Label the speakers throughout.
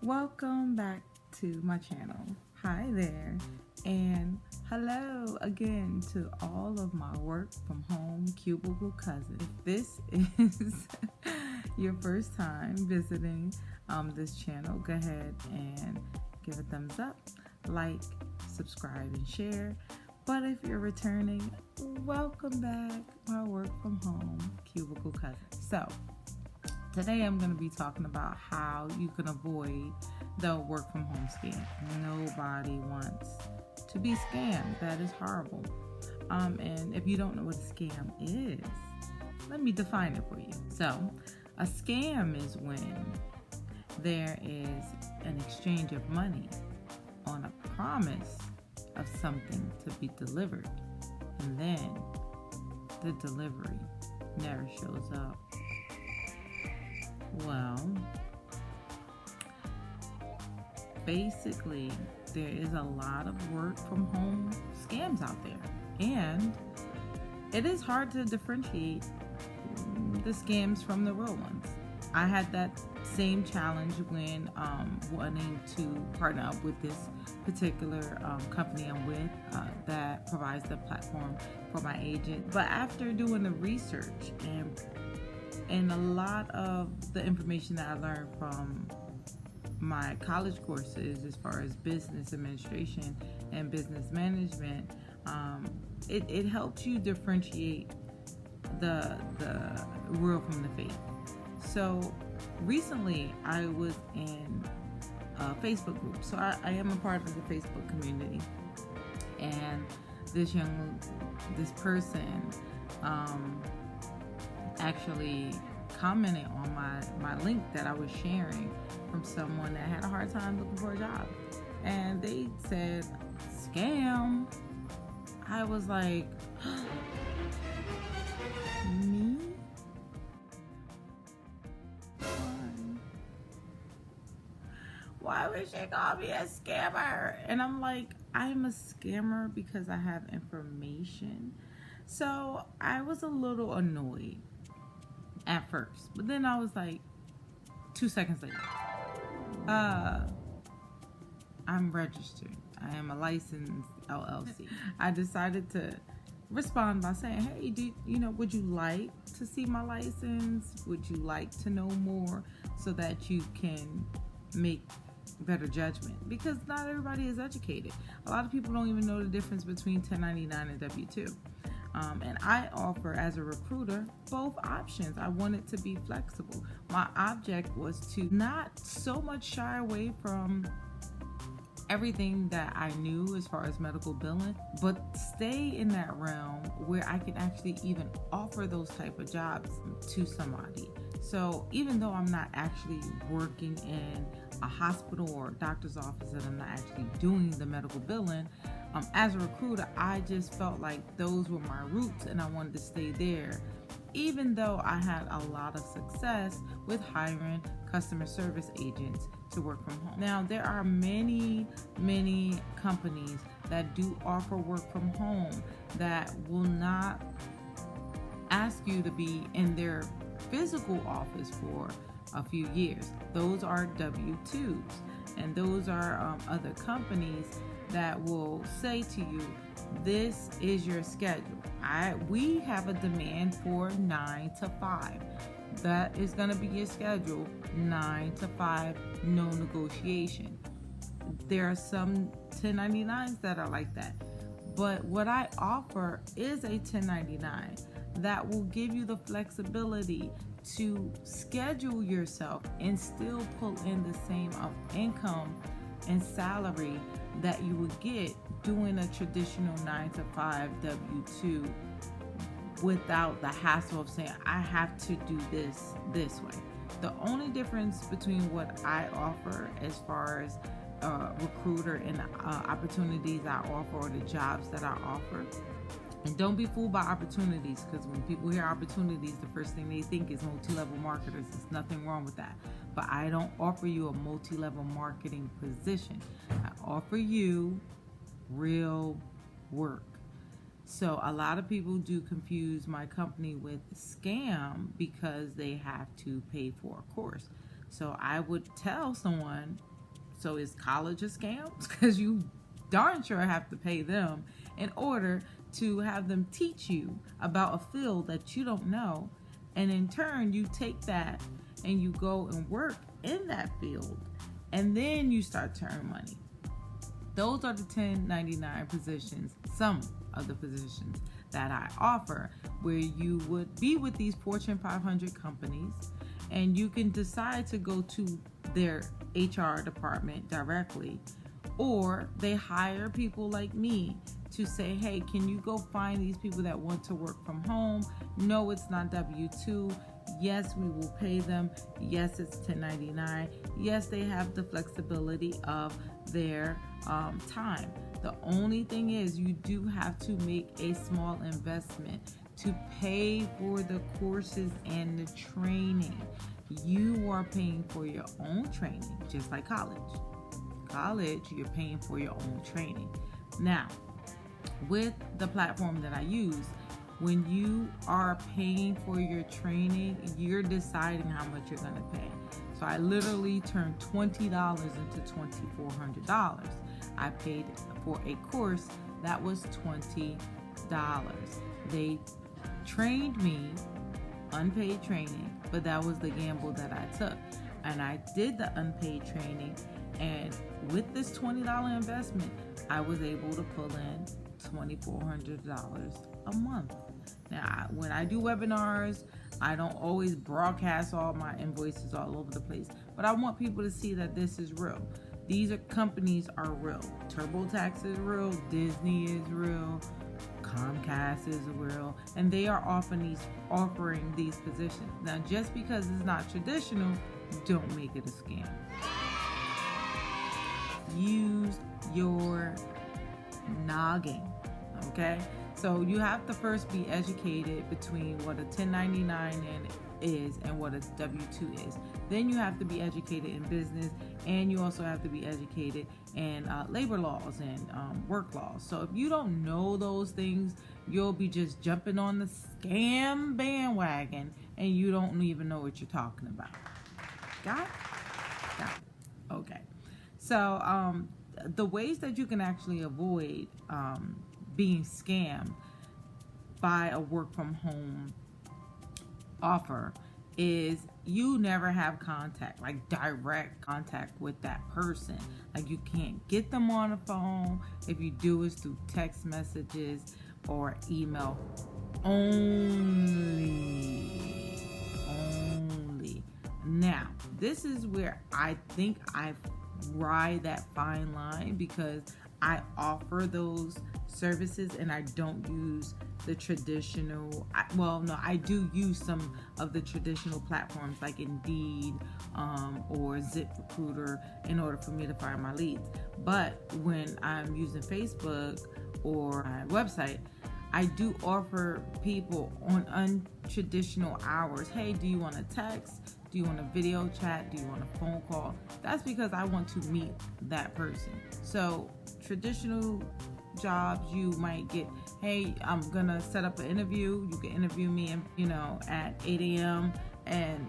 Speaker 1: Welcome back to my channel. Hi there, and hello again to all of my work from home cubicle cousins. If this is your first time visiting this channel, go ahead and give a thumbs up, like, subscribe, and share. But if you're returning, welcome back, my work from home cubicle cousins. So today I'm going to be talking about how you can avoid the work from home scam. Nobody wants to be scammed. That is horrible. And if you don't know what a scam is, let me define it for you. So a scam is when there is an exchange of money on a promise of something to be delivered, and then the delivery never shows up. Well, basically, there is a lot of work from home scams out there, and it is hard to differentiate the scams from the real ones. I had that same challenge when wanting to partner up with this particular company I'm with that provides the platform for my agent. But after doing the research and a lot of the information that I learned from my college courses as far as business administration and business management, it helps you differentiate the real from the fake. So recently I was in a Facebook group. So I am a part of the Facebook community, and this person actually commented on my link that I was sharing from someone that had a hard time looking for a job, and they said scam. I was like, me? Why would she call me a scammer? And I'm like, I'm a scammer because I have information. So I was a little annoyed at first, but then I was like, 2 seconds later, I'm registered. I am a licensed LLC. I decided to respond by saying, hey, would you like to see my license? Would you like to know more so that you can make better judgment? Because not everybody is educated. A lot of people don't even know the difference between 1099 and W-2. And I offer, as a recruiter, both options. I wanted to be flexible. My object was to not so much shy away from everything that I knew as far as medical billing, but stay in that realm where I can actually even offer those type of jobs to somebody. So even though I'm not actually working in a hospital or a doctor's office and I'm not actually doing the medical billing, as a recruiter, I just felt like those were my roots and I wanted to stay there, even though I had a lot of success with hiring customer service agents to work from home. Now, there are many companies that do offer work from home that will not ask you to be in their physical office for a few years. Those are W-2s, and those are other companies that will say to you, this is your schedule. We have a demand for 9 to 5. That is going to be your schedule, 9 to 5, no negotiation. There are some 1099s that are like that. But what I offer is a 1099 that will give you the flexibility to schedule yourself and still pull in the same income and salary that you would get doing a traditional 9 to 5 W-2 without the hassle of saying, I have to do this way. The only difference between what I offer as far as recruiter and opportunities I offer, or the jobs that I offer, and don't be fooled by opportunities, because when people hear opportunities, the first thing they think is multi-level marketers. There's nothing wrong with that. But I don't offer you a multi-level marketing position. I offer you real work. So a lot of people do confuse my company with scam because they have to pay for a course. So I would tell someone, So is college a scam? Because you darn sure have to pay them in order to have them teach you about a field that you don't know. And in turn, you take that and you go and work in that field. And then you start to earn money. Those are the 1099 positions, some of the positions that I offer, where you would be with these Fortune 500 companies and you can decide to go to their HR department directly, or they hire people like me to say, hey, can you go find these people that want to work from home? No, it's not W-2. Yes, we will pay them. Yes, it's 1099. Yes, they have the flexibility of their time. The only thing is you do have to make a small investment to pay for the courses and the training. You are paying for your own training, just like college. College, you're paying for your own training. Now, with the platform that I use, when you are paying for your training, you're deciding how much you're going to pay. So I literally turned $20 into $2,400. I paid for a course that was $20. They trained me, unpaid training, but that was the gamble that I took. And I did the unpaid training, and with this $20 investment, I was able to pull in $2,400 a month. Now, when I do webinars, I don't always broadcast all my invoices all over the place, but I want people to see that this is real. These companies are real. TurboTax is real. Disney is real. Comcast is real, and they are offering these positions. Now, just because it's not traditional, don't make it a scam. Use your noggin, okay? So you have to first be educated between what a 1099 is and what a W-2 is. Then you have to be educated in business, and you also have to be educated in labor laws and work laws. So if you don't know those things, you'll be just jumping on the scam bandwagon and you don't even know what you're talking about. Got it? Got it. Okay. So the ways that you can actually avoid being scammed by a work from home offer is you never have contact, like direct contact with that person. Like you can't get them on the phone. If you do, it's through text messages or email only. Now, this is where I think I ride that fine line, because I offer those services and I don't use the traditional, I do use some of the traditional platforms like Indeed or ZipRecruiter in order for me to find my leads. But when I'm using Facebook or my website, I do offer people on untraditional hours. Hey, do you want a text? Do you want a video chat? Do you want a phone call? That's because I want to meet that person. So traditional jobs, you might get, hey, I'm gonna set up an interview. You can interview me, at 8 a.m. and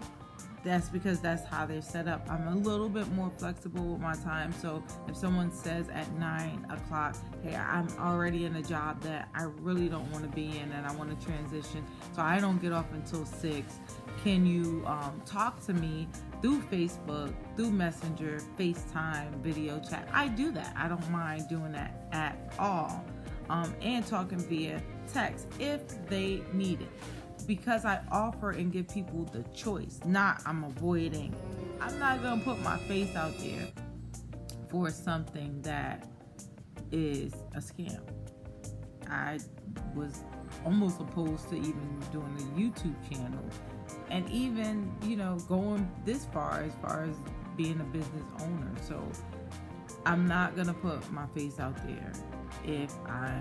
Speaker 1: that's because that's how they're set up. I'm a little bit more flexible with my time. So if someone says at 9 o'clock, hey, I'm already in a job that I really don't want to be in and I want to transition, so I don't get off until 6. Can you talk to me through Facebook, through Messenger, FaceTime, video chat? I do that. I don't mind doing that at all. And talking via text if they need it. Because I offer and give people the choice, I'm avoiding. I'm not going to put my face out there for something that is a scam. I was almost opposed to even doing a YouTube channel, and even, going this far as being a business owner. So I'm not going to put my face out there if I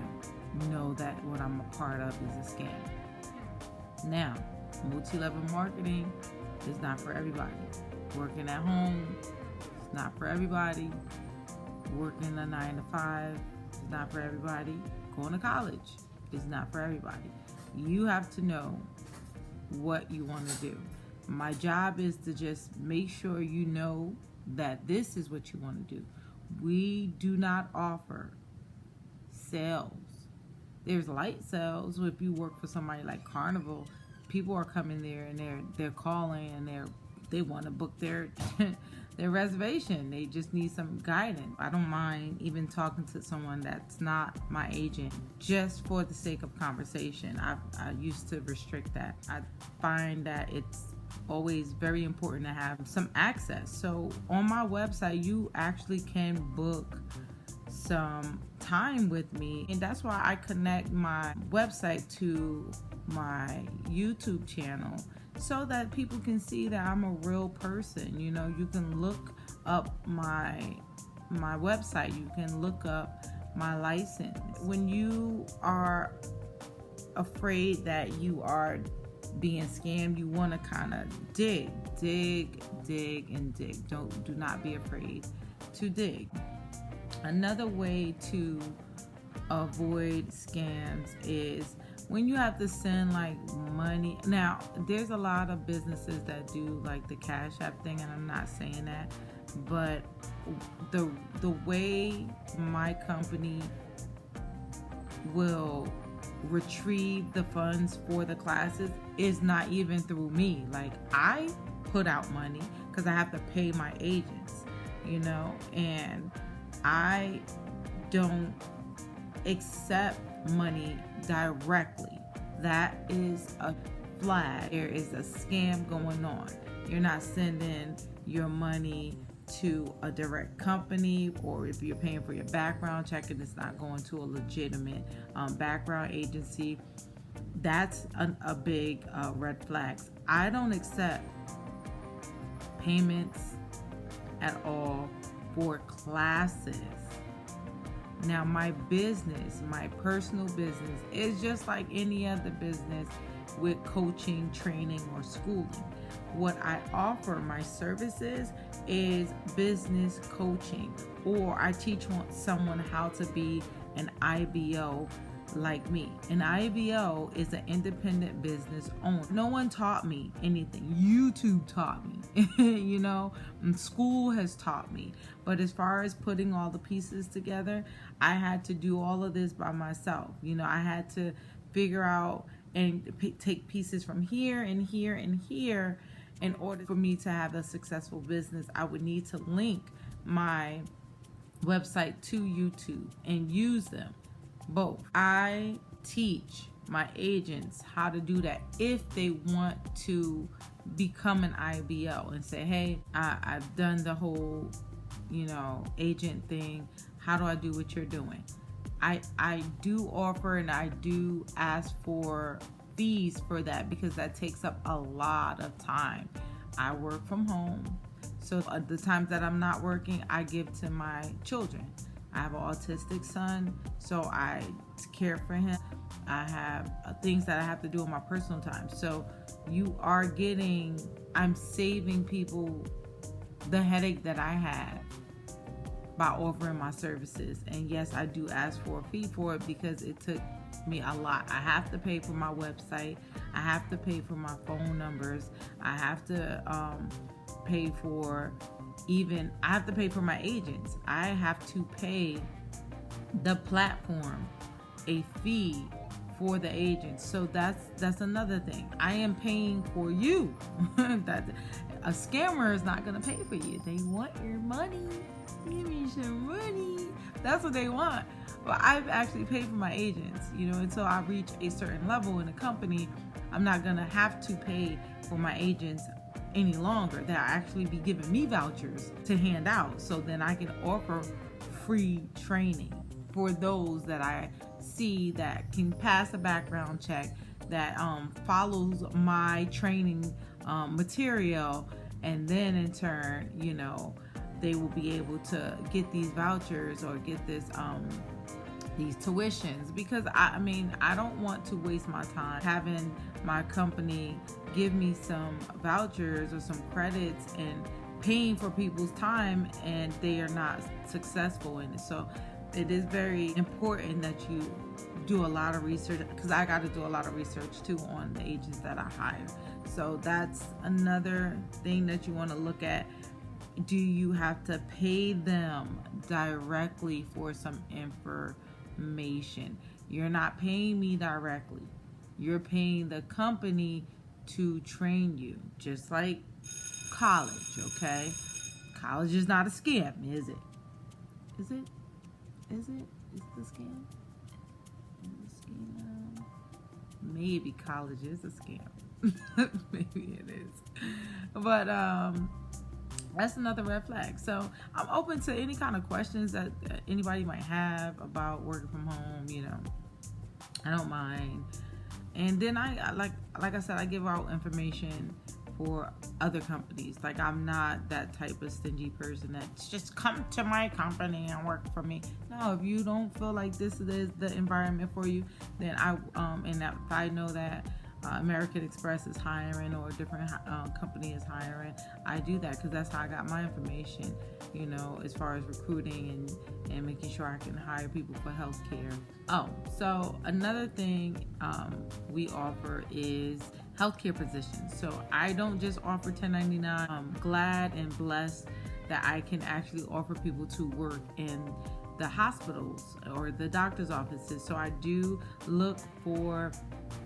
Speaker 1: know that what I'm a part of is a scam. Now, multi-level marketing is not for everybody. Working at home is not for everybody. Working a 9 to 5 is not for everybody. Going to college is not for everybody. You have to know what you want to do. My job is to just make sure you know that this is what you want to do. We do not offer sales. There's light sales. If you work for somebody like Carnival, people are coming there and they're calling and they want to book their their reservation. They just need some guidance. I don't mind even talking to someone that's not my agent just for the sake of conversation. I used to restrict that. I find that it's always very important to have some access. So on my website, you actually can book some time with me, and that's why I connect my website to my YouTube channel, so that people can see that I'm a real person. You know, you can look up my website, you can look up my license. When you are afraid that you are being scammed, you want to kind of dig. Do not be afraid to dig. Another way to avoid scams is when you have to send like money. Now, there's a lot of businesses that do like the Cash App thing, and I'm not saying that, but the way my company will retrieve the funds for the classes is not even through me. Like, I put out money because I have to pay my agents, you know, and I don't accept money directly. That is a flag. There is a scam going on. You're not sending your money to a direct company, or if you're paying for your background check and it's not going to a legitimate background agency. That's a big red flag. I don't accept payments at all for classes. Now, my business, my personal business, is just like any other business with coaching, training, or schooling. What I offer, my services, is business coaching, or I teach someone how to be an IBO like me. An IBO is an independent business owner. No one taught me anything. YouTube taught me, you know, and school has taught me. But as far as putting all the pieces together, I had to do all of this by myself. You know, I had to figure out and take pieces from here and here and here. In order for me to have a successful business, I would need to link my website to YouTube and use them both. I teach my agents how to do that if they want to become an IBO and say, hey, I've done the whole, you know, agent thing. How do I do what you're doing? I do offer and I do ask for fees for that, because that takes up a lot of time. I work from home, so the times that I'm not working, I give to my children. I have an autistic son, so I care for him. I have things that I have to do in my personal time. So I'm saving people the headache that I had by offering my services. And yes, I do ask for a fee for it, because it took me a lot. I have to pay for my website. I have to pay for my phone numbers. I have to pay for my agents. I have to pay the platform a fee for the agents. So that's another thing. I am paying for you. That a scammer is not going to pay for you. They want your money. Give me some money. That's what they want. Well, I've actually paid for my agents, you know, until I reach a certain level in a company. I'm not going to have to pay for my agents any longer. They'll actually be giving me vouchers to hand out, so then I can offer free training for those that I see that can pass a background check, that follows my training material, and then in turn, you know, they will be able to get these vouchers or get this these tuitions, because I don't want to waste my time having my company give me some vouchers or some credits and paying for people's time and they are not successful in it. So it is very important that you do a lot of research, because I got to do a lot of research too on the agents that I hire. So that's another thing that you want to look at. do you have to pay them directly for some information? You're not paying me directly. You're paying the company to train you, just like college, okay? College is not a scam, is it? Is it? Is it? Is it a scam? Maybe college is a scam. Maybe it is. But that's another red flag. So I'm open to any kind of questions that anybody might have about working from home. I don't mind. And then I like I said, I give out information for other companies. Like, I'm not that type of stingy person that's just come to my company and work for me. No, if you don't feel like this is the environment for you, then if I know that American Express is hiring or a different company is hiring, I do that because that's how I got my information, as far as recruiting and making sure I can hire people for healthcare. Oh, so another thing we offer is healthcare positions. So I don't just offer 1099. I'm glad and blessed that I can actually offer people to work in the hospitals or the doctor's offices. So I do look for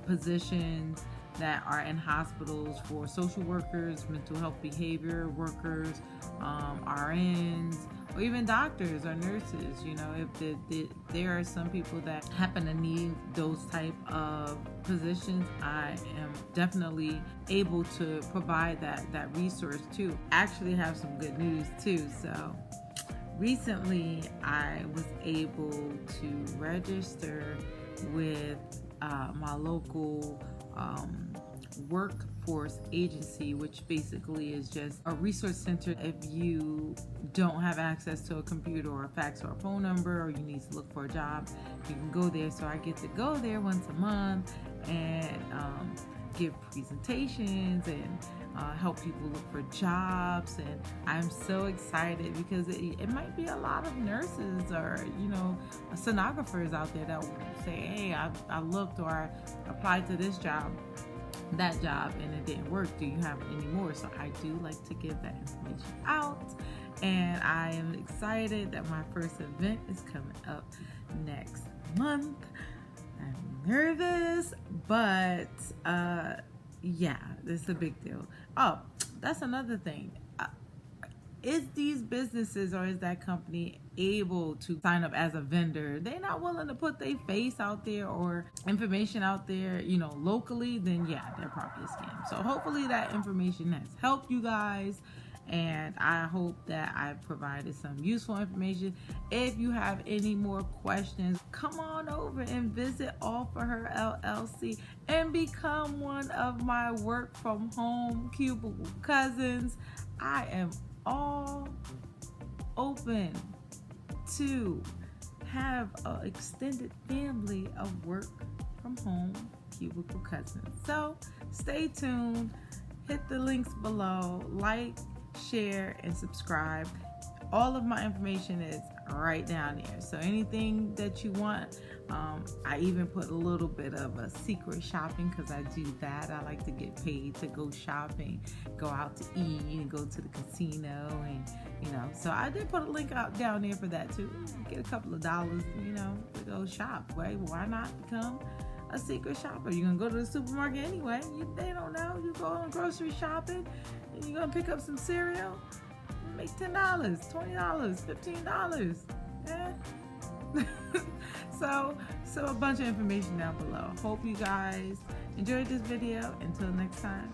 Speaker 1: positions that are in hospitals for social workers, mental health behavior workers, RNs, or even doctors or nurses. If there are some people that happen to need those type of positions, I am definitely able to provide that resource too. Actually have some good news too. So recently I was able to register with my local workforce agency, which basically is just a resource center. If you don't have access to a computer or a fax or a phone number, or you need to look for a job, you can go there. So I get to go there once a month and give presentations and help people look for jobs. And I'm so excited because it might be a lot of nurses or sonographers out there that will say, hey, I looked or I applied to this job, that job, and it didn't work. Do you have any more? So I do like to give that information out, and I am excited that my first event is coming up next month. I'm nervous, but yeah, this is a big deal. Oh, that's another thing. Is these businesses or is that company able to sign up as a vendor? They're not willing to put their face out there or information out there, locally, then yeah, they're probably a scam. So hopefully that information has helped you guys, and I hope that I've provided some useful information. If you have any more questions, come on over and visit All For Her LLC and become one of my work from home cubicle cousins. I am all open to have an extended family of work from home cubicle cousins. So stay tuned, hit the links below, like, share, and subscribe. All of my information is right down there. So anything that you want, I even put a little bit of a secret shopping because I do that. I like to get paid to go shopping, go out to eat, and go to the casino, and so I did put a link out down there for that too. Get a couple of dollars, to go shop. Right? Why not become a secret shopper? You're gonna go to the supermarket anyway. They don't know. You go on grocery shopping, and you're gonna pick up some cereal. Make $10, $20, $15. Yeah. So a bunch of information down below. Hope you guys enjoyed this video. Until next time.